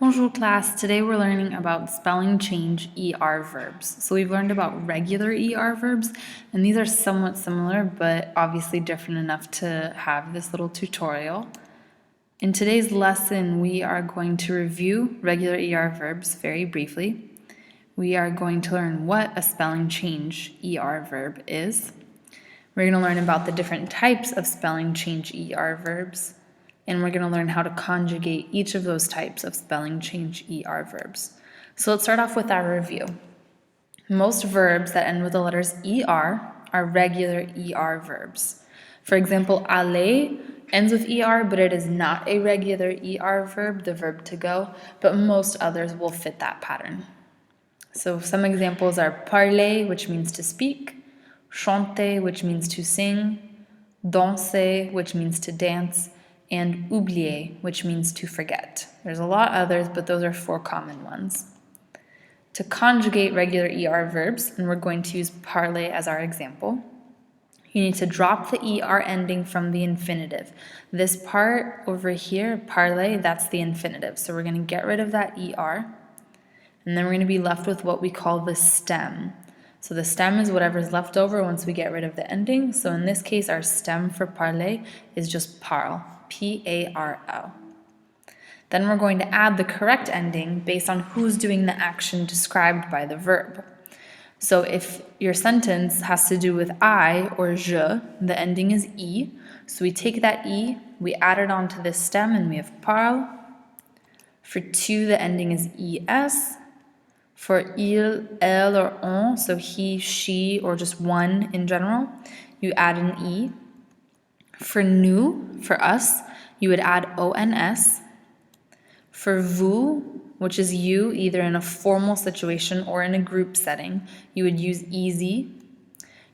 Bonjour class, today we're learning about spelling change ER verbs. So we've learned about regular ER verbs, and these are somewhat similar, but obviously different enough to have this little tutorial. In today's lesson, we are going to review regular ER verbs very briefly. We are going to learn what a spelling change ER verb is. We're going to learn about the different types of spelling change ER verbs. And we're going to learn how to conjugate each of those types of spelling change ER verbs. So let's start off with our review. Most verbs that end with the letters ER are regular ER verbs. For example, aller ends with ER, but it is not a regular ER verb, the verb to go, but most others will fit that pattern. So some examples are parler, which means to speak, chanter, which means to sing, danser, which means to dance, and oublier, which means to forget. There's a lot others, but those are 4 common ones. To conjugate regular ER verbs, and we're going to use parler as our example, you need to drop the ER ending from the infinitive. This part over here, parler, that's the infinitive. So we're going to get rid of that ER, and then we're going to be left with what we call the stem. So the stem is whatever's left over once we get rid of the ending. So in this case, our stem for parler is just parle. P-A-R-L. Then we're going to add the correct ending based on who's doing the action described by the verb. So if your sentence has to do with I or je, the ending is E. So we take that E, we add it onto the stem, and we have parle. For tu, the ending is es. For il, elle, or on, so he, she, or just one in general, you add an E. For nous, for us, you would add ons. For vous, which is you, either in a formal situation or in a group setting, you would use easy.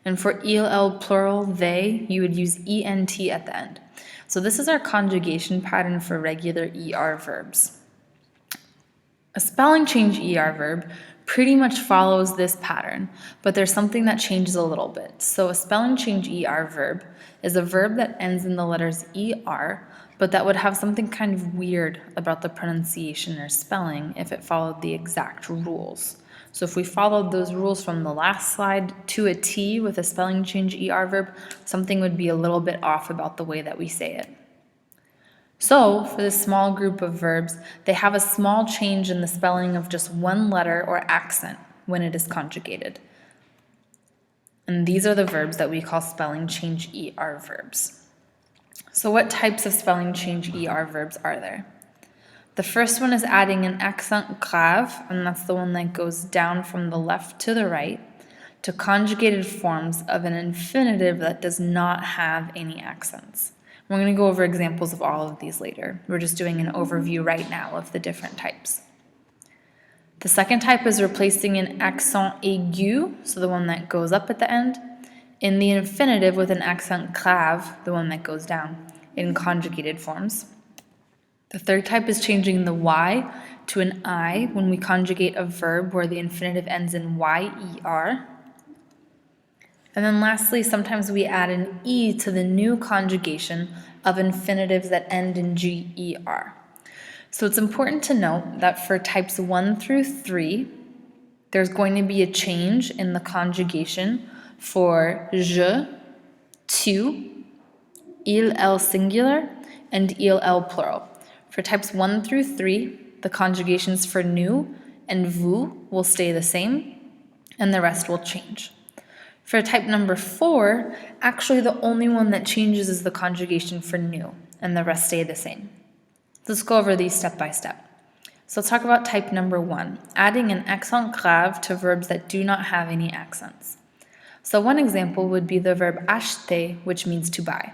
And for il, elle, plural, they, you would use ent at the end. So this is our conjugation pattern for regular ER verbs. A spelling change ER verb pretty much follows this pattern, but there's something that changes a little bit. So a spelling change ER verb is a verb that ends in the letters ER, but that would have something kind of weird about the pronunciation or spelling if it followed the exact rules. So if we followed those rules from the last slide to a T with a spelling change ER verb, something would be a little bit off about the way that we say it. So, for this small group of verbs, they have a small change in the spelling of just one letter or accent when it is conjugated. And these are the verbs that we call spelling change ER verbs. So what types of spelling change ER verbs are there? The first one is adding an accent grave, and that's the one that goes down from the left to the right, to conjugated forms of an infinitive that does not have any accents. We're going to go over examples of all of these later. We're just doing an overview right now of the different types. The second type is replacing an accent aigu, so the one that goes up at the end, in the infinitive with an accent grave, the one that goes down, in conjugated forms. The third type is changing the Y to an I when we conjugate a verb where the infinitive ends in YER. And then lastly, sometimes we add an E to the new conjugation of infinitives that end in GER. So it's important to note that for types 1 through 3, there's going to be a change in the conjugation for je, tu, il, elle singular, and il, elle plural. For types 1 through 3, the conjugations for nous and vous will stay the same, and the rest will change. For type number 4, actually the only one that changes is the conjugation for nous, and the rest stay the same. Let's go over these step by step. So let's talk about type number 1, adding an accent grave to verbs that do not have any accents. So one example would be the verb acheter, which means to buy.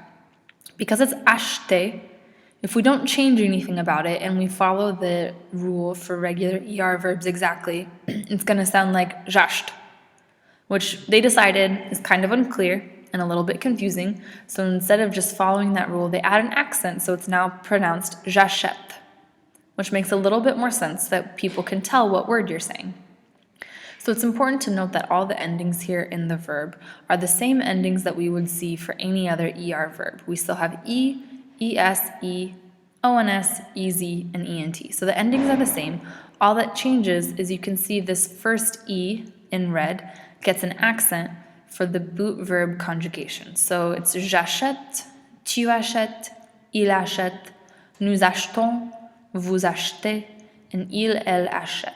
Because it's acheter, if we don't change anything about it and we follow the rule for regular ER verbs exactly, it's going to sound like j'achète, which they decided is kind of unclear and a little bit confusing. So instead of just following that rule, they add an accent, so it's now pronounced j'achète, which makes a little bit more sense that people can tell what word you're saying. So it's important to note that all the endings here in the verb are the same endings that we would see for any other ER verb. We still have E, ES, E, ONS, EZ, and ENT. So the endings are the same. All that changes is you can see this first E in red gets an accent for the boot verb conjugation. So it's j'achète, tu achètes, il achète, nous achetons, vous achetez, and il, elle achète.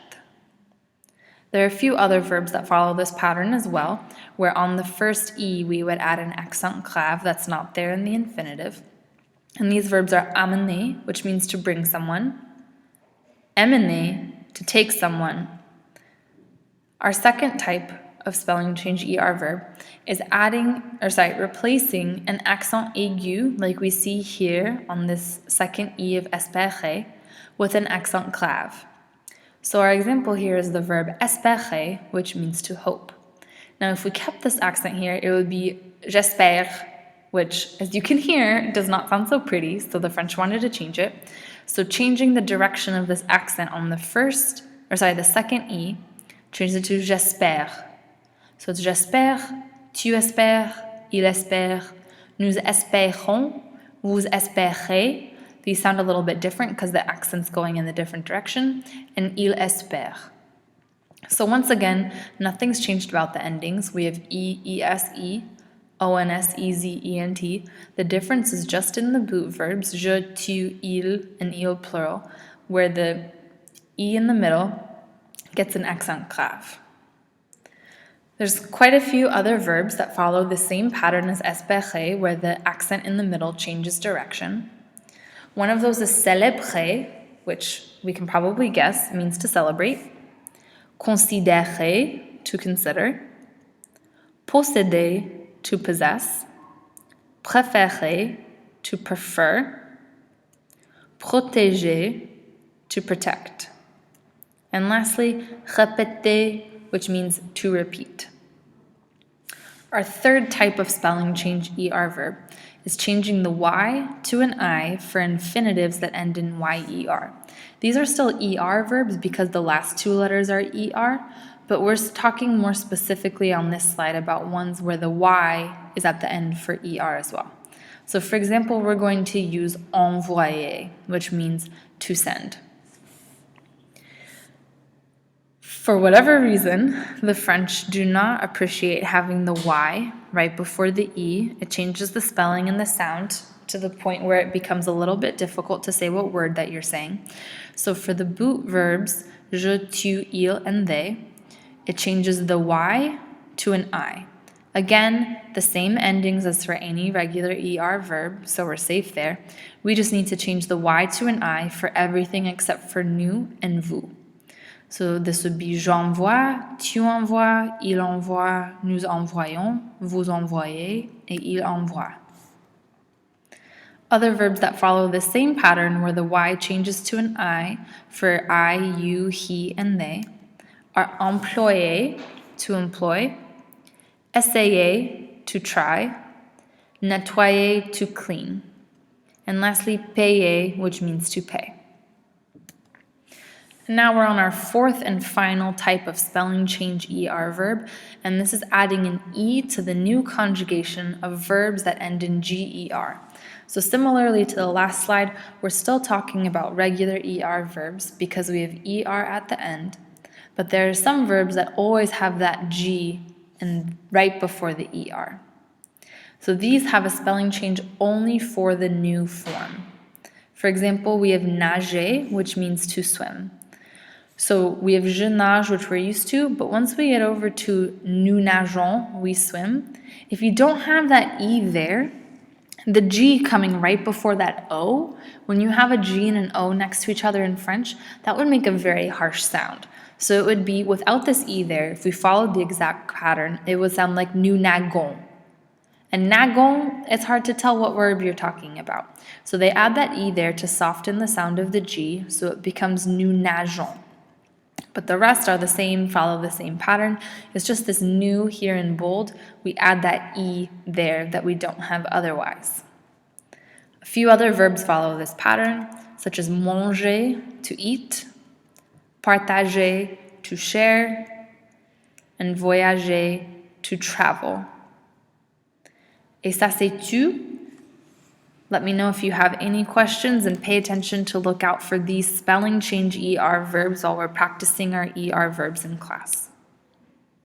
There are a few other verbs that follow this pattern as well, where on the first E we would add an accent grave that's not there in the infinitive. And these verbs are amener, which means to bring someone, emmener, to take someone. Our second type of spelling change ER verb is replacing an accent aigu, like we see here on this second E of espérer, with an accent grave. So our example here is the verb espérer, which means to hope. Now, if we kept this accent here, it would be j'espère, which, as you can hear, does not sound so pretty, so the French wanted to change it. So changing the direction of this accent on the second E, change it to j'espère. So it's j'espère, tu espères, il espère, nous espérons, vous espérez. These sound a little bit different because the accent's going in the different direction, and il espère. So once again, nothing's changed about the endings. We have E, ESE, ONS, EZ, ENT. The difference is just in the boot verbs, je, tu, il, and il plural, where the E in the middle gets an accent grave. There's quite a few other verbs that follow the same pattern as espérer, where the accent in the middle changes direction. One of those is célébrer, which we can probably guess means to celebrate. Considérer, to consider. Posséder, to possess. Préférer, to prefer. Protéger, to protect. And lastly, répéter, which means to repeat. Our third type of spelling change ER verb is changing the Y to an I for infinitives that end in YER. These are still ER verbs because the last two letters are ER, but we're talking more specifically on this slide about ones where the Y is at the end for ER as well. So for example, we're going to use envoyer, which means to send. For whatever reason, the French do not appreciate having the Y right before the E. It changes the spelling and the sound to the point where it becomes a little bit difficult to say what word that you're saying. So for the boot verbs, je, tu, il, and they, it changes the Y to an I. Again, the same endings as for any regular ER verb, so we're safe there. We just need to change the Y to an I for everything except for nous and vous. So this would be j'envoie, tu envoies, il envoie, nous envoyons, vous envoyez, et il envoie. Other verbs that follow the same pattern where the Y changes to an I for I, you, he, and they are employer, to employ, essayer, to try, nettoyer, to clean, and lastly, payer, which means to pay. Now we're on our fourth and final type of spelling change ER verb, and this is adding an E to the new conjugation of verbs that end in GER. So similarly to the last slide, we're still talking about regular ER verbs because we have ER at the end, but there are some verbs that always have that G and right before the ER. So these have a spelling change only for the new form. For example, we have nager, which means to swim. So we have je nage, which we're used to, but once we get over to nous nageons, we swim. If you don't have that E there, the G coming right before that O, when you have a G and an O next to each other in French, that would make a very harsh sound. So it would be, without this E there, if we followed the exact pattern, it would sound like nous nagons. And nagon, it's hard to tell what verb you're talking about. So they add that E there to soften the sound of the G, so it becomes nous nageons. But the rest are the same, follow the same pattern. It's just this new here in bold, we add that E there that we don't have otherwise. A few other verbs follow this pattern, such as manger, to eat, partager, to share, and voyager, to travel. Et ça c'est tu, Let me know if you have any questions, and pay attention to look out for these spelling change ER verbs while we're practicing our ER verbs in class.